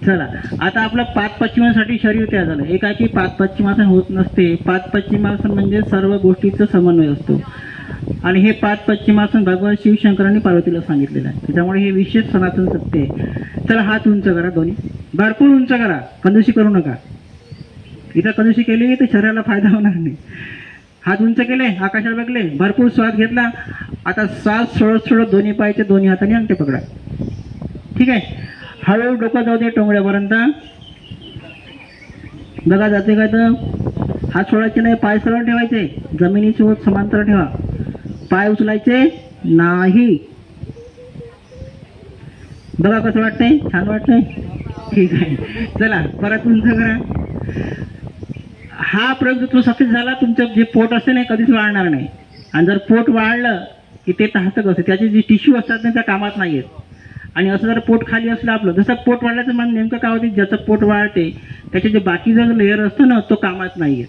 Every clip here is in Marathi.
चला, आता आपलं पाच पश्चिमासाठी शरीर तयार झालं. एक आहे की पाच पश्चिमासन होत नसते. पाच पश्चिमासन म्हणजे सर्व गोष्टीचा समन्वय असतो. आणि हे पाच पश्चिमासन भगवान शिवशंकरांनी पार्वतीला सांगितलेलं आहे. त्याच्यामुळे हे विशेष सनातन सत्य आहे. चला, हात उंच करा, दोन्ही भरपूर उंच करा, कंजूसी करू नका. इथं कंजूसी केली तर शरीराला फायदा होणार नाही. हात उंच केले, आकाशाला बघले, भरपूर श्वास घेतला. आता श्वास सोडत सोडत दोन्ही पायाचे दोन्ही हाताने अंगठे पकडा. ठीक आहे. हळूहळू डोकं जाऊ दे टोंगड्यापर्यंत. बघा जाते काय तर. हात सोडायचे नाही, पाय सरळ ठेवायचे, जमिनीसोबत समांतर ठेवा. पाय उचलायचे नाही. बघा कसं वाटतंय, छान वाटतंय. ठीक आहे. चला परत उंच करा. हा प्रयोग जर सक्सेस झाला, तुमचं जे पोट असते ना कधीच वाढणार नाही. आणि जर पोट वाढलं की ते तहतक असते, त्याचे जे टिश्यू असतात ना त्या कामात नाही येत. आणि असं जर पोट खाली असलं आपलं, जसं पोट वाढल्याचं मन नेमकं काय होते, ज्याचं पोट वाढते त्याचे जे बाकीचा जो लेअर असतो ना तो कामात नाही येत.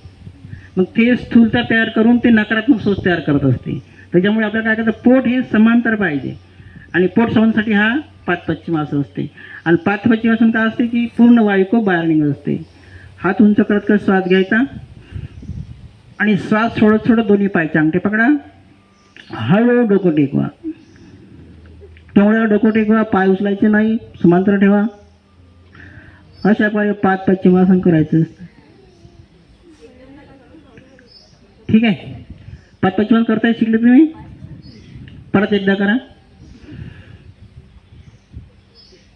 मग ते स्थूलता तयार करून ते नकारात्मक सोच तयार करत असते. त्याच्यामुळे आपल्याला काय करायचं, पोट हे समांतर पाहिजे. आणि पोट समांतरसाठी हा पाच पश्चिमासन असते. आणि पाच पश्चिमासन काय असते की पूर्ण वायू बाहेर निघत असते. हात उंच करत करत श्वास घ्यायचा आणि श्वास सोडत सोडत दोन्ही पायचे अंगठे पकडा. हळूहळू डोकं टेकवा, टोंगळ्यावर डोकं टेकवा, पाय उचलायचे नाही, समांतर ठेवा. अशा प्रकारे पाच पश्चिमासन करायचं असतं. ठीक आहे. पाच पश्चिमासन करताय शिकले तुम्ही. परत एकदा करा.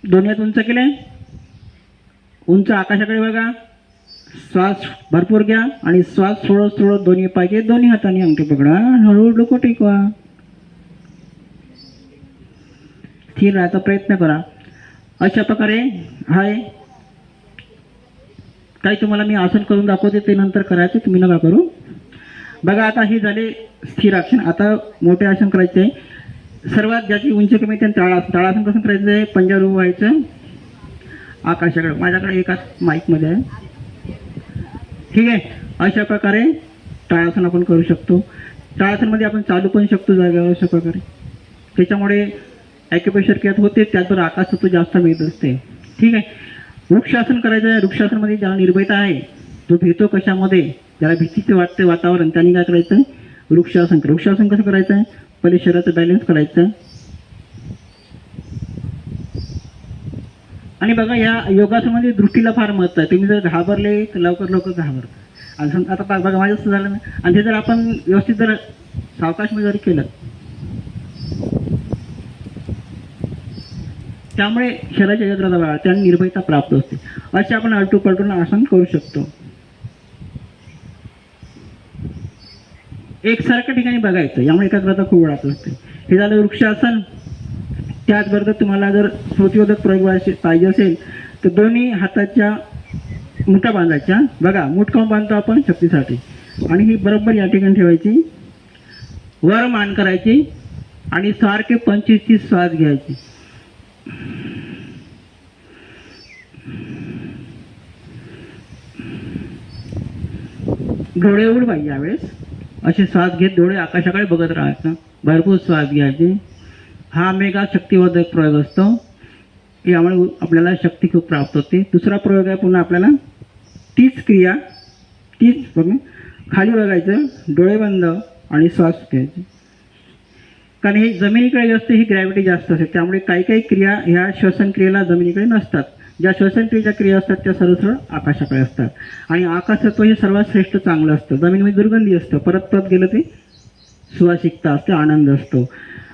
दोन्ही हात उंच केले, उंच आकाशाकडे बघा. श्वास भरपूर घ्या आणि श्वास सोडत सोडत दोन्ही पायचे दोन्ही हाताने अंगठे पकडा. हळूहळू डोकं टेकवा. स्थिर राहायचा प्रयत्न करा. अशा प्रकारे हाय काही तुम्हाला मी आसन करून दाखवते, ते नंतर करायचं, तुम्ही नका करू. बघा आता हे झाले स्थिर आसन. आता मोठे आसन करायचे आहे. सर्वात ज्याची उंची कमी त्याने ताळासन. ताळासन कसं करायचं आहे, पंजा उभं व्हायचं आकाशाकडे. माझ्याकडे एकाच माईकमध्ये आहे. ठीक आहे. अशा प्रकारे ताळासन आपण करू शकतो. ताळासनमध्ये आपण चालू पण शकतो जागेवर अशा प्रकारे. त्याच्यामुळे ॲक्युप्रेशर क्रियात होते, त्याचबरोबर आकाश तत्व जास्त मिळत असते. ठीक आहे. वृक्षासन करायचं आहे. वृक्षासनमध्ये ज्याला निर्भयता आहे, जो भीतो कशामध्ये, ज्याला भीतीचे वाटते वातावरण, त्यांनी काय करायचं, वृक्षासन. वृक्षासन कसं करायचं आहे, पहिले शरीराचं बॅलन्स करायचं. आणि बघा या योगासनामध्ये दृष्टीला फार महत्त्व आहे. तुम्ही जर घाबरले तर लवकर लवकर घाबरता. आणि आता बघा माझं असं झालं ना, आणि ते जर आपण व्यवस्थित जर सावकाशमध्ये जर केलं, त्यामुळे शरीराच्या एकाग्रता वाढते आणि निर्भयता प्राप्त होते. असे आपण आलटू पलटून आसन करू शकतो. एकसारख्या ठिकाणी बघायचं, यामुळे एकाग्रता खूप वाढत असते. हे झालं वृक्षासन. त्याचबरोबर तुम्हाला जर स्मृतिवर्धक प्रयोग पाहिजे असेल तर दोन्ही हाताच्या मुठा बांधायच्या. बघा मूठ काऊन बांधतो आपण, शक्तीसाठी. आणि ही बरोबर या ठिकाणी ठेवायची, वर मान करायची आणि सारखे 25 श्वास घ्यायची. डोळे उघड पाहिजे यावेळेस. असे श्वास घेत डोळे आकाशाकडे बघत राहायचं, भरपूर श्वास घ्यायचे. हा मेगा शक्तिवर्धक प्रयोग असतो. यामुळे आपल्याला शक्ती खूप प्राप्त होते. दुसरा प्रयोग आहे पुन्हा आपल्याला तीच क्रिया, तीच बघून खाली बघायचं, डोळे बंद आणि श्वास घ्यायचे. कारण हे जमिनीकडे असते, ही ग्रॅव्हिटी जास्त असते. त्यामुळे काही काही क्रिया ह्या श्वसन क्रियेला जमिनीकडे नसतात. ज्या श्वसन क्रियेच्या क्रिया असतात त्या सरळ सरळ आकाशाकडे असतात. आणि आकाशतत्व हे सर्वात श्रेष्ठ चांगलं असतं. जमिनीमध्ये दुर्गंधी असतं, परत परत गेलं ते सुवासिकता असते, आनंद असतो.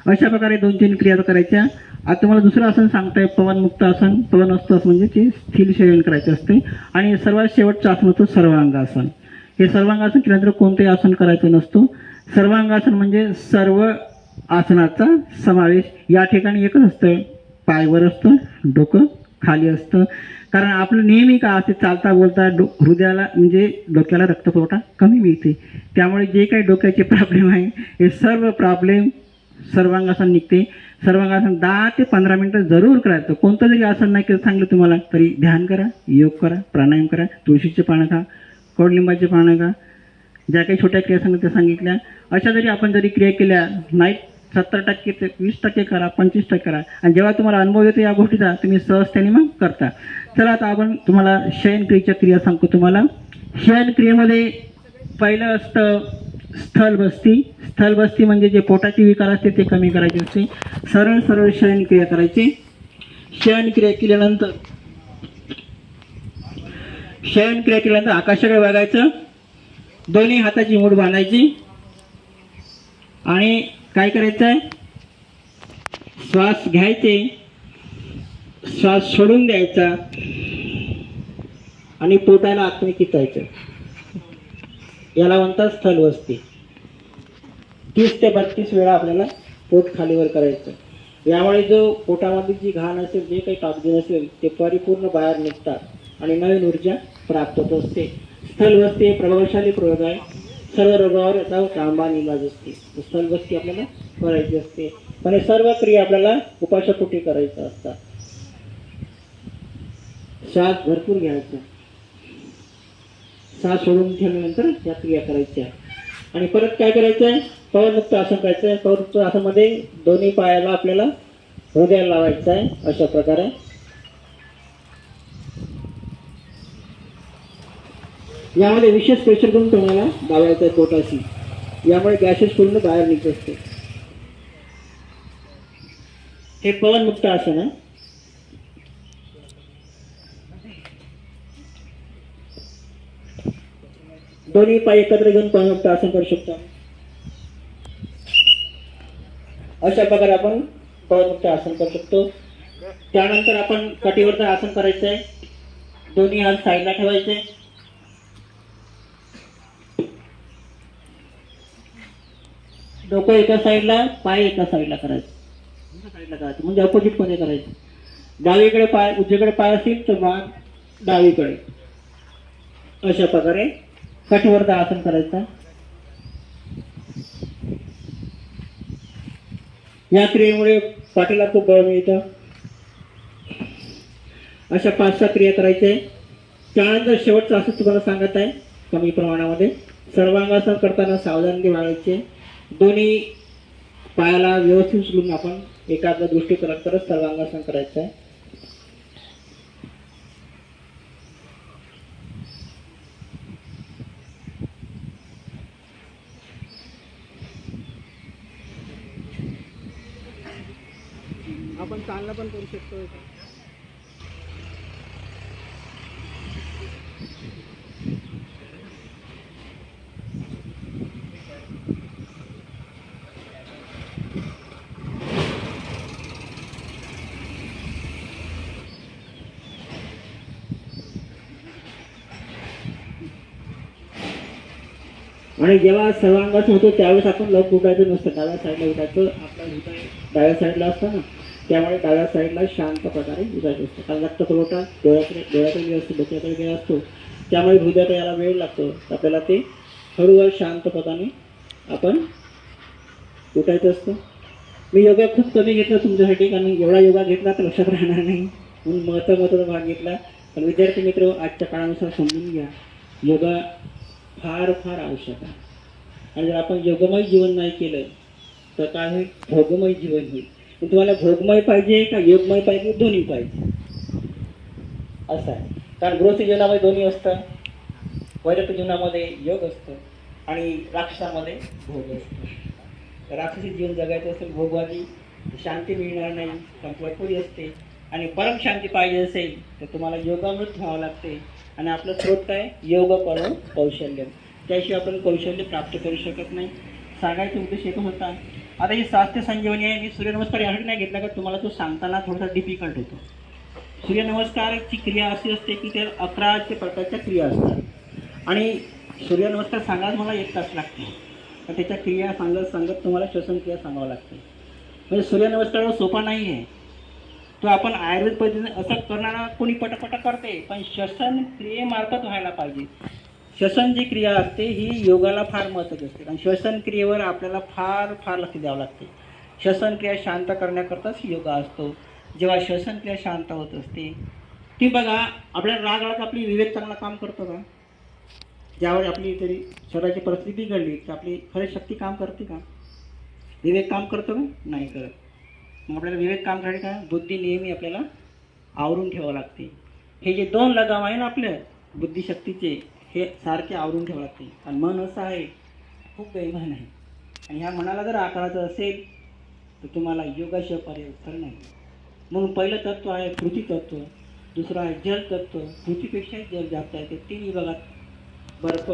अशा प्रकारे 2-3 क्रिया करायच्या. आता तुम्हाला दुसरं आसन सांगताय, पवनमुक्त आसन. पवन असतं असं म्हणजे ते स्थिर शयन करायचं असते. आणि सर्वात शेवटचं आसन होतं सर्वांगासन. हे सर्वांगासन केल्यानंतर कोणतेही आसन करायचं नसतो. सर्वांगासन म्हणजे सर्व आसनाचा समावेश. या ठिकाणी एकच असतं, पाय वर असतं, डोकं खाली असतं. कारण आपलं नेहमी का असते, चालता बोलता हृदयाला म्हणजे डोक्याला रक्तपुरवठा कमी मिळते. त्यामुळे जे काही डोक्याचे प्रॉब्लेम आहे हे सर्व प्रॉब्लेम सर्वांगासन निघते. सर्वांगासन 10 ते 15 मिनिटं जरूर करायचं. कोणतं जरी आसन नाही केलं सांगलं तुम्हाला तरी ध्यान करा, योग करा, प्राणायाम करा, तुळशीचे पानं खा, कडुलिंबाचे पानं खा, ज्या काही छोट्या क्रिया सांगितल्या त्या सांगितल्या. अशा जरी आपण जरी क्रिया केल्या नाही 70% ते 20% करा, 25% करा, आणि जेव्हा तुम्हाला अनुभव येतो या गोष्टीचा तुम्ही सहजतेने मग करता. चला आता आपण तुम्हाला शयनक्रियेच्या क्रिया सांगतो तुम्हाला. शयनक्रियेमध्ये पहिलं असतं स्थलबस्ती. स्थलबस्ती म्हणजे जे पोटाचे विकार असते ते कमी करायचे असते. सरळ सरळ शयनक्रिया करायची. शयनक्रिया केल्यानंतर आकाशाकडे बघायचं, दोन्ही हाताची मूठ बांधायची आणि काय करायचं आहे, श्वास घ्यायचे, श्वास सोडून द्यायचा आणि पोटाला आतमध्ये खिचायचं. याला म्हणतात स्थलबस्ती. 30 ते 32 वेळा आपल्याला पोट खालीवर करायचं. यामुळे जो पोटामध्ये जी घाण असेल, जे काही टॉक्सिन असेल ते परिपूर्ण बाहेर निघतात आणि नवीन ऊर्जा प्राप्त होत असते. स्थलबस्ती प्रभावशाली प्रयोग आहे. सर्व रोगावर याचा रामबाण इलाज असते. स्थलबस्ती आपल्याला करायची असते. पण हे सर्व क्रिया आपल्याला उपाशापोटी करायच्या असतात. श्वास भरपूर घ्यायचा, श्वास सोडून ठेवल्यानंतर या क्रिया करायच्या. आणि परत काय करायचं आहे, पवनमुक्त आसन करायचं आहे. पवनमुक्त आसनामध्ये दोन्ही पायाला आपल्याला हृदयाला लावायचं आहे. अशा प्रकारे यामध्ये विशेष प्रेशर करून तुम्हाला दाबायचं आहे पोटाशी. यामुळे गॅसेस पूर्ण बाहेर निघत असते. हे पवनमुक्त आसन आहे. दोन्ही पाय एकत्र घेऊन पवनमुक्त आसन करू शकतो. अशा प्रकारे आपण पवनमुक्त आसन करू शकतो. त्यानंतर आपण कटिवर्त आसन करायचं आहे. दोन्ही हात साईडला ठेवायचे. डोकं एका साईडला, पाय एका साईडला करायचं, म्हणजे अपोजिट मध्ये करायचं. डावीकडे पाय, उजवीकडे पाय असेल तर मान डावीकडे. अशा प्रकारे कटिवर्त आसन करायचं. या क्रियेमुळे पाठीला खूप बळ मिळतं. अशा 5-6 क्रिया करायच्या. त्यानंतर शेवटचं असं तुम्हाला सांगत आहे कमी प्रमाणामध्ये. सर्वांगासन करताना सावधानी बाळगायची. दोन्ही पायाला व्यवस्थित उचलून आपण एकाग्र दृष्टी करत सर्वांगासन करायचं आहे. आपण चांगला पण करू शकतो. आणि जेव्हा सर्वांगासन होतो त्यावेळेस आपण लग उठायचं नसतं, डाव्या साईडला उठायचं. आपला हृदय डाव्या साईडला असतं ना, त्यामुळे डाव्या साईडला शांत प्रकारे उठायचं असतं. कारण रक्त पुरवठा डोळ्याकडे गेला असतो, डोक्याकडे गेला असतो, त्यामुळे हृदयाकडे यायला वेळ लागतो. आपल्याला ते हळूहळू शांतपणाने आपण उठायचं असतं. मी योगा खूप कमी घेतला तुमच्यासाठी, कारण एवढा योगा घेतला तर लक्षात राहणार नाही म्हणून महत्त्वाचा भाग घेतला. पण विद्यार्थी मित्र आजच्या काळानुसार समजून घ्या, योगा फार फार आवश्यक आहे. आणि जर आपण योगमय जीवन नाही केलं तर काय होईल, भोगमय जीवन होईल. तुम्हाला भोगमय पाहिजे का योगमय पाहिजे, दोन्ही पाहिजे असं आहे. कारण गृहस्थ जीवनामध्ये दोन्ही असतं. वैदिक जीवनामध्ये योग असतं आणि राक्षसामध्ये भोग असतो. राक्षसी जीवन जगायचं असेल, भोगवादी शांती मिळणार नाही, संपत्ती असते. आणि परम शांती पाहिजे असेल तर तुम्हाला योगामृत व्हावं लागते. आणि आपलं स्रोत काय, योग करून कौशल्य. त्याशिवाय आपण कौशल्य प्राप्त करू शकत नाही. सांगायचा उद्देश एकच होता. आता ही स्वास्थ्य संजीवनी आहे. मी सूर्यनमस्कार यासाठी नाही घेतला का तुम्हाला तो सांगताना थोडासा डिफिकल्ट होतो. सूर्यनमस्कारची क्रिया अशी असते की त्या 11 प्रकारच्या क्रिया असतात आणि सूर्यनमस्कार सांगायला मला 1 तास लागतो. तर त्याच्या क्रिया सांगत तुम्हाला श्वसन क्रिया सांगावं लागते. म्हणजे सूर्यनमस्कार सोपा नाही आहे. तो आपण आयुर्वेद पद्धतीने असं करणारा कोणी पटापटा करते, पण श्वसन क्रियेमार्फत व्हायला पाहिजे. श्वसन जी क्रिया असते ही योगाला फार महत्त्वाची असते. आणि श्वसन क्रियेवर आपल्याला फार फार लक्ष द्यावं लागते. श्वसन क्रिया शांत करण्याकरताच योगा असतो. जेव्हा श्वसन क्रिया शांत होत असते ती बघा, आपल्याला राग आला तर आपली विवेक चांगला काम करतो का? ज्यावेळी आपली तरी शरीराची परिस्थिती बिघडली तर आपली खरी शक्ती काम करते का? विवेक काम करतो का? नाही करत. मग आपल्याला विवेक काम करायला काय? बुद्धी नेहमी आपल्याला आवरून ठेवावं लागते. हे जे दोन लगाम आहे ना आपल्या बुद्धिशक्तीचे, हे सारखे आवरून ठेवावं लागते. आणि मन असं आहे, खूप बेईमान आहे. आणि ह्या मनाला जर आकाराचं असेल तर तुम्हाला योगाशिवाय पर्याय उत्तर नाही. म्हणून पहिलं तत्व आहे पृथ्वी तत्व, दुसरं आहे जल तत्व. पृथ्वीपेक्षाही जल जास्त आहे. ते तीन विभागात बर्फ,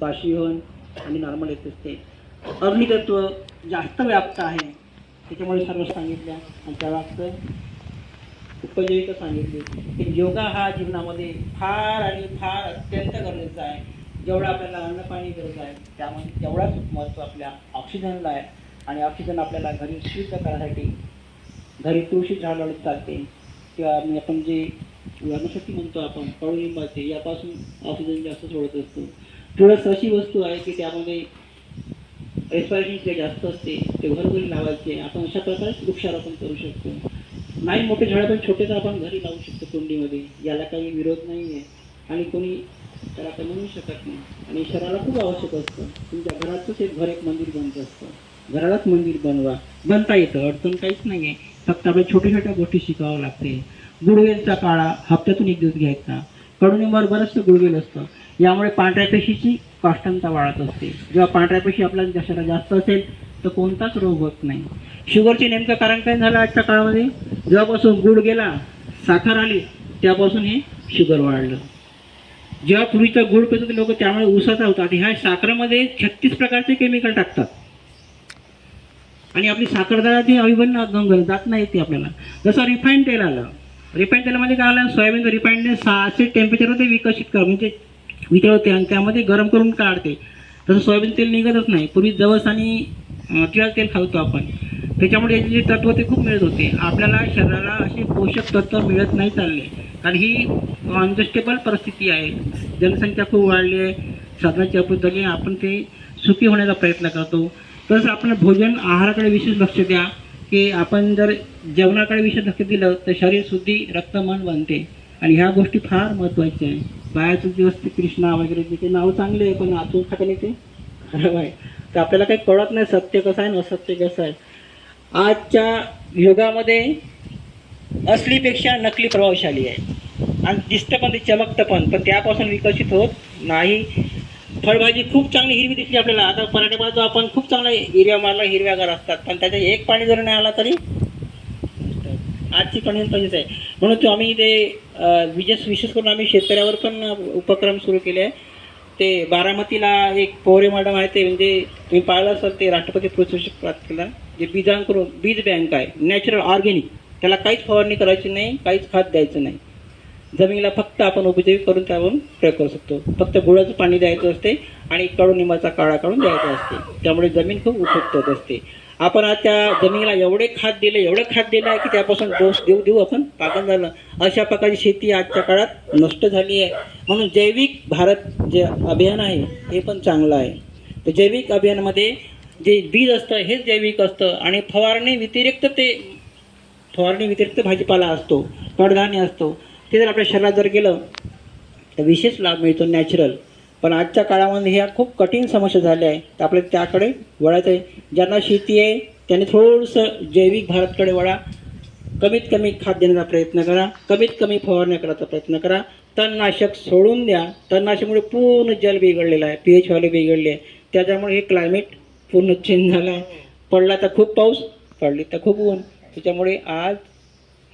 बाष्पीभवन आणि नॉर्मल येत असते. अग्नितत्व जास्त व्याप्त आहे, त्याच्यामुळे सर्व सांगितल्या. आणि त्या वागतं उपजीविका सांगितली. की योगा हा जीवनामध्ये फार आणि फार अत्यंत गरजेचा आहे. जेवढं आपल्याला अन्न पाणी गरज आहे त्यामध्ये तेवढाच महत्त्व आपल्या ऑक्सिजनला आहे. आणि ऑक्सिजन आपल्याला घरी शुद्ध करण्यासाठी घरी तुळशी झाड लावली चालते, किंवा आपण जे वनस्पती म्हणतो आपण कडुलिंबाचे, यापासून ऑक्सिजन जास्त सोडत असतो. तुळस अशी वस्तू आहे की त्यामध्ये रेस्पिरेशन जे जास्त असते ते घरोघरी लावायचे. आपण अशा प्रकारे वृक्षारोपण करू शकतो. नाही मोठे झाडं पण छोटे तर आपण घरी लावू शकतो कुंडीमध्ये, याला काही विरोध नाही आहे. आणि कोणी त्याला काही म्हणू शकत नाही. आणि शहराला खूप आवश्यक असतं. तुमच्या घरातच एक घर एक मंदिर बनत असतं. घरालाच मंदिर बनवा, बनता येतं, अडचण काहीच नाही आहे. फक्त आपल्या छोट्या छोट्या गोष्टी शिकावं लागते. गुडवेलचा काढा हप्त्यातून एक दिवस घ्यायचा. कडुनिंबावर बरंचसं गुडवेल असतं. यामुळे पांढऱ्या पेशीची काष्टांता वाढत असते. जेव्हा पांढऱ्या पेशी आपल्या शरीरात जास्त असेल तर कोणताच रोग होत नाही. शुगरचे नेमकं कारण काय झालं आजच्या काळामध्ये? जेव्हापासून गुड गेला, साखर आली, त्यापासून हे शुगर वाढलं. जेव्हा पूर्वीचा गुड पित होते लोक, त्यामुळे उसाचा होता. ह्या साखरेमध्ये 36 प्रकारचे केमिकल टाकतात आणि आपली साखरदारा ती अविभन्न गंगल जात नाही ती आपल्याला. जसं रिफाईंड तेल आलं, रिफाईंड तेलामध्ये काय आलं? सोयाबीनचं रिफाईंडने 600 टेम्परेचरवर ते विकसित कर म्हणजे वितळवते आणि त्यामध्ये गरम करून काढते. तसं सोयाबीन तेल निघतच नाही. पूर्वी जवस आणि तिळाचं तेल खातो आपण, त्याच्यामुळे याचे जे तत्व ते खूप मिळत होते. आपल्याला शरीराला असे पोषक तत्व मिळत नाही चालले, कारण ही अनजस्टेबल परिस्थिती आहे. जनसंख्या खूप वाढली आहे, साधनाची अपूर्ती झाली आहे. आपण ते सुखी होण्याचा प्रयत्न करतो. तसं आपण भोजन आहाराकडे विशेष लक्ष द्या, की आपण जर जेवणाकडे विशेष लक्ष दिलं तर शरीर शुद्धी रक्तमान बनते. आणि ह्या गोष्टी फार महत्त्वाच्या आहे. बाहेरचं दिवस ते कृष्णा वगैरे ते नाव चांगले आहे, पण आतून खाताना ते खराब आहे. तर आपल्याला काही कळत नाही सत्य कसं आहे आणि असत्य कसं आहे. आजच्या युगामध्ये असलीपेक्षा नकली प्रभावशाली आहे. आणि दिसतं पण ते चमकतं पण त्यापासून विकसित होत नाही. फळभाजी खूप चांगली हिरवी दिसली आपल्याला. आता पराठे पाहतो आपण, खूप चांगला हिरव्या मारला, हिरव्यागार असतात, पण त्याच्या एक पाणी जर नाही आला तरी आजची कंडिशन तशीच आहे. म्हणून तो आम्ही ते विशेष करून आम्ही शेतकऱ्यावर पण उपक्रम सुरू केले आहे. ते बारामतीला एक पोरे मॅडम आहे, ते म्हणजे तुम्ही पाहिलं असाल, ते राष्ट्रपती पुरस्कार प्राप्त केला. जे बीजांकुरून बीज बँक आहे, नॅचरल ऑर्गॅनिक, त्याला काहीच फवारणी करायची नाही, काहीच खत द्यायचं नाही. जमिनीला फक्त आपण उपजीविक करून त्यावरून प्रयोग करू शकतो. फक्त गुळाचं पाणी द्यायचं असते आणि कडुनिंबाचा काढा काढून द्यायचा असते. त्यामुळे जमीन खूप उपयुक्त होत असते. आपण आज त्या जमिनीला एवढं खाद दिलं आहे की त्यापासून डोस देऊ आपण पागल झालं. अशा प्रकारची शेती आजच्या काळात नष्ट झाली आहे. म्हणून जैविक भारत जे अभियान आहे हे पण चांगलं आहे. तर जैविक अभियानामध्ये जे बीज असतं हेच जैविक असतं. आणि फवारणी व्यतिरिक्त भाजीपाला असतो, कडधान्य असतो. ते जर आपल्या शरीरात जर गेलं तर विशेष लाभ मिळतो नॅचरल. पण आजच्या काळामध्ये ह्या खूप कठीण समस्या झाल्या आहे. तर आपल्याला त्याकडे वळायचं आहे. ज्यांना शेती आहे त्यांनी थोडंसं जैविक भारतकडे वळा. कमीत कमी खाद देण्याचा प्रयत्न करा, कमीत कमी फवारण्या करायचा प्रयत्न करा. तणनाशक सोडून द्या. तणनाशकमुळे पूर्ण जल बिघडलेलं आहे, pH व्हॅल्यू बिघडली आहे. त्याच्यामुळे हे क्लायमेट पूर्ण चेंज झालं आहे. पडला तर खूप पाऊस, पडली तर खूप ऊन. त्याच्यामुळे आज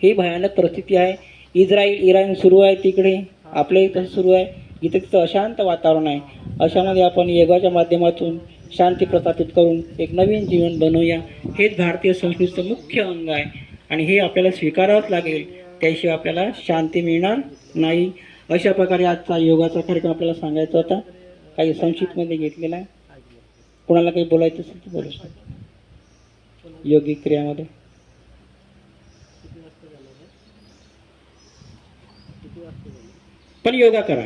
ही भयानक परिस्थिती आहे. इराण सुरू आहे तिकडे, आपल्याही तसं सुरू आहे. इथं तिथं अशांत वातावरण आहे. अशामध्ये आपण योगाच्या माध्यमातून शांती प्रस्थापित करून एक नवीन जीवन बनवूया. हेच भारतीय संस्कृतीचं मुख्य अंग आहे आणि हे आपल्याला स्वीकारावंच लागेल. त्याशिवाय आपल्याला शांती मिळणार नाही. अशा प्रकारे आजचा योगाचा कार्यक्रम आपल्याला सांगायचा होता. काही संक्षिप्तमध्ये घेतलेला आहे. कोणाला काही बोलायचं असेल तर बोलू शकतो. योगिक क्रियामध्ये पण योगा करा,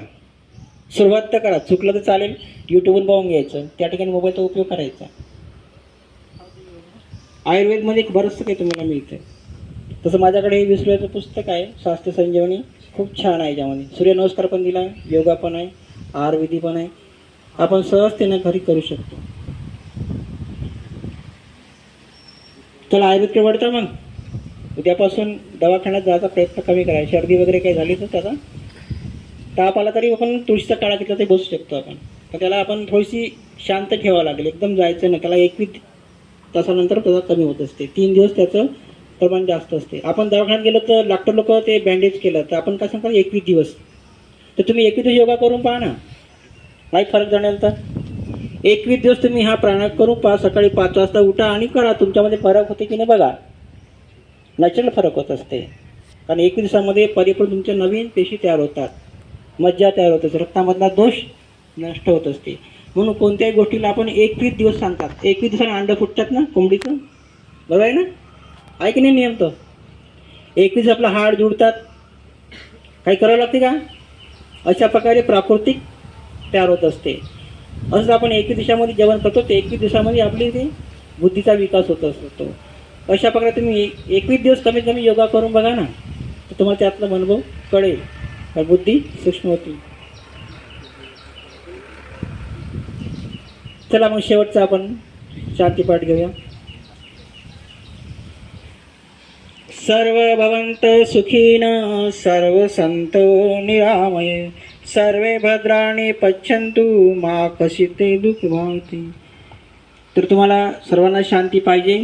सुरुवात तर करा. चुकलं तर चालेल, यूट्यूबवर पाहून घ्यायचं, त्या ठिकाणी मोबाईलचा उपयोग करायचा. आयुर्वेदमध्ये बरंचसं काही तुम्हाला मिळतं. तसं माझ्याकडे हे विसरूयाचं पुस्तक आहे, स्वास्थ्य संजीवनी, खूप छान आहे. ज्यामध्ये सूर्यनमस्कार पण दिला आहे, योगा पण आहे, आहारविधी पण आहे. आपण सहजतेनं घरी करू शकतो. चला आयुर्वेदकडे वळता मग उद्यापासून दवाखान्यात जायचा प्रयत्न कमी करा. सर्दी वगैरे काही झाली तर त्याचा ताप आला तरी आपण तुळशीचा काढा घेतला तरी बसू शकतो आपण. पण त्याला आपण थोडीशी शांत ठेवावं लागेल, एकदम जायचं नाही. त्याला 21 तासानंतर त्याचा कमी होत असते. 3 दिवस त्याचं प्रमाण जास्त असते. आपण दवाखान्यात गेलो तर डॉक्टर लोक ते बँडेज केलं तर आपण काय सांगतात 21 दिवस. तर तुम्ही 21 दिवस योगा करून पहा ना, नाही फरक जाणेल तर. 21 दिवस तुम्ही हा प्राणायाम करून पहा. सकाळी 5 वाजता उठा आणि करा. तुमच्यामध्ये फरक होते की नाही बघा. नॅचरल फरक होत असते. कारण 21 दिवसामध्ये परिपूर्ण तुमच्या नवीन पेशी तयार होतात, मज्जा तयार होत असते, रक्तामधला दोष नष्ट होत असते. म्हणून कोणत्याही गोष्टीला आपण 21 दिवस सांगतात. 21 दिवसांनी अंड फुटतात ना कोंबडीचं, बरोबर आहे ना? आहे की नाही नियम तो? 21 आपलं हाड जुडतात. काही करावं लागते का? अशा प्रकारे प्राकृतिक तयार होत असते. असंच आपण 21 दिवसामध्ये जेवण करतो ते 21 दिवसामध्ये आपली ते बुद्धीचा विकास होत असतो. अशा प्रकारे तुम्ही 21 दिवस कमीत कमी योगा करून बघा ना, तर तुम्हाला त्यातला अनुभव कळेल. बुद्धी सूक्ष्म होती. चला मग शेवटचा आपण शांतीपाठ घेऊया. सर्व भवन्त सुखिनः सर्व सन्तो निरामये सर्वे भद्राणि पश्यन्तु मा कश्चित् दुःखभाग्. तर तुम्हाला सर्वांना शांती पाहिजे,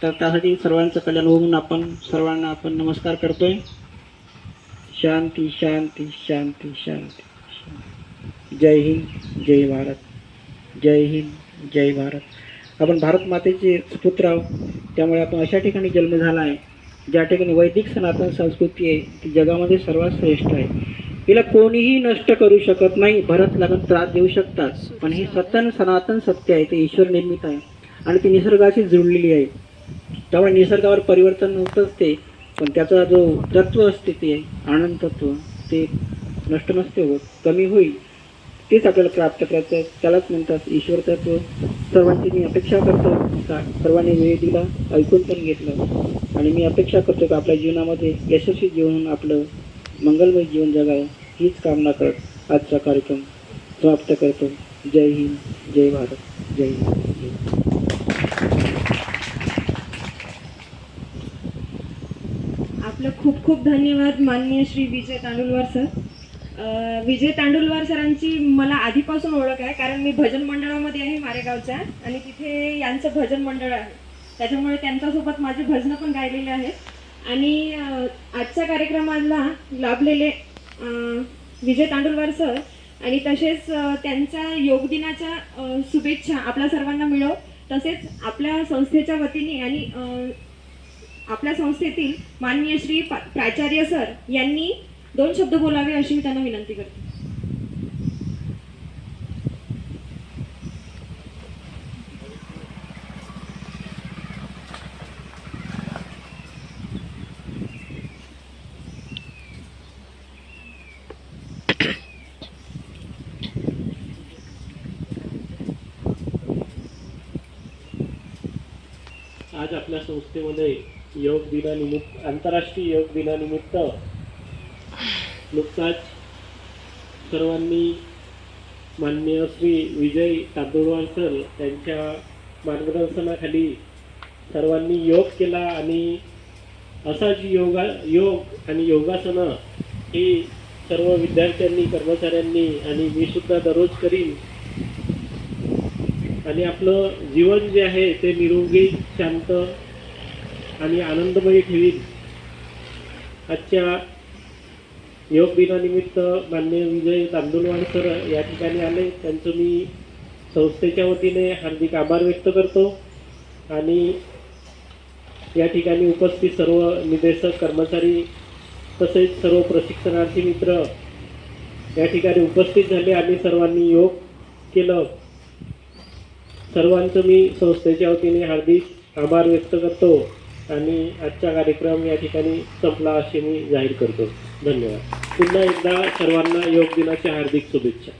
तर त्यासाठी सर्वांचं कल्याण होऊन आपण सर्वांना आपण नमस्कार करतोय. शांती शांती शांती शांती. जय हिंद, जय भारत. जय हिंद, जय भारत. आपण भारत मातेचे सुपुत्र आहोत. त्यामुळे आपण अशा ठिकाणी जन्म झाला आहे ज्या ठिकाणी वैदिक सनातन संस्कृती आहे ती जगामध्ये सर्वात श्रेष्ठ आहे. हिला कोणीही नष्ट करू शकत नाही. भरत लागून त्रास देऊ शकतात, पण ही सनातन सत्य आहे, ते ईश्वर निर्मित आहे आणि ती निसर्गाशी जुळलेली आहे. त्यामुळे निसर्गावर परिवर्तन होतच ते, पण त्याचा जो तत्व असते ते आनंद तत्व ते नष्ट नसते होत, कमी होईल. तेच आपल्याला प्राप्त करायचं. त्यालाच म्हणतात ईश्वर तत्व. सर्वांची मी अपेक्षा करतो का सर्वांनी वेळ दिला, ऐकून पण घेतलं, आणि मी अपेक्षा करतो की आपल्या जीवनामध्ये यशस्वी जीवन, आपलं मंगलमय जीवन जगावं, हीच कामना करत आजचा कार्यक्रम समाप्त करतो. जय हिंद, जय भारत. जय हिंद, जय. आपलं खूप खूप धन्यवाद माननीय श्री विजय तांडुलवार सर. विजय तांडुलवार सरांची मला आधीपासून ओळख आहे, कारण मी भजन मंडळामध्ये आहे मारेगावच्या, आणि तिथे यांचं भजन मंडळ आहे. त्याच्यामुळे त्यांच्यासोबत माझे भजनं पण गायलेले आहेत. आणि आजच्या कार्यक्रमाला लाभलेले विजय तांडुलवार सर आणि तसेच त्यांच्या योग दिनाच्या शुभेच्छा आपल्या सर्वांना मिळो. तसेच आपल्या संस्थेच्या वतीने आणि आपल्या संस्थेतील माननीय श्री प्राचार्य सर यांनी 2 शब्द बोलावे अशी मी त्यांना विनंती करते. आज आपल्या संस्थेमध्ये योग दिनानिमित्त, आंतरराष्ट्रीय योग दिनानिमित्त नुकताच सर्वांनी माननीय श्री विजय तांदुळवार सर यांच्या मार्गदर्शनाखाली सर्वांनी योग केला. आणि असाच योग आणि योगासनं ही सर्व विद्यार्थ्यांनी, कर्मचाऱ्यांनी आणि मी सुद्धा दररोज करीन, आणि आपलं जीवन जे आहे ते निरोगी, शांत आणि आनंदमयी ठेवीन. आजच्या योग दिनानिमित्त माननीय विजय तांदुळवार सर या ठिकाणी आले, त्यांचं मी संस्थेच्या वतीने हार्दिक आभार व्यक्त करतो. आणि या ठिकाणी उपस्थित सर्व निदेशक, कर्मचारी तसेच सर्व प्रशिक्षणार्थी मित्र या ठिकाणी उपस्थित झाले आणि सर्वांनी योग केलं. सर्वांचं मी संस्थेच्या वतीने हार्दिक आभार व्यक्त करतो आणि आजचा कार्यक्रम या ठिकाणी संपला असे मी जाहीर करतो. धन्यवाद. पुन्हा एकदा सर्वांना योग दिनाच्या हार्दिक शुभेच्छा.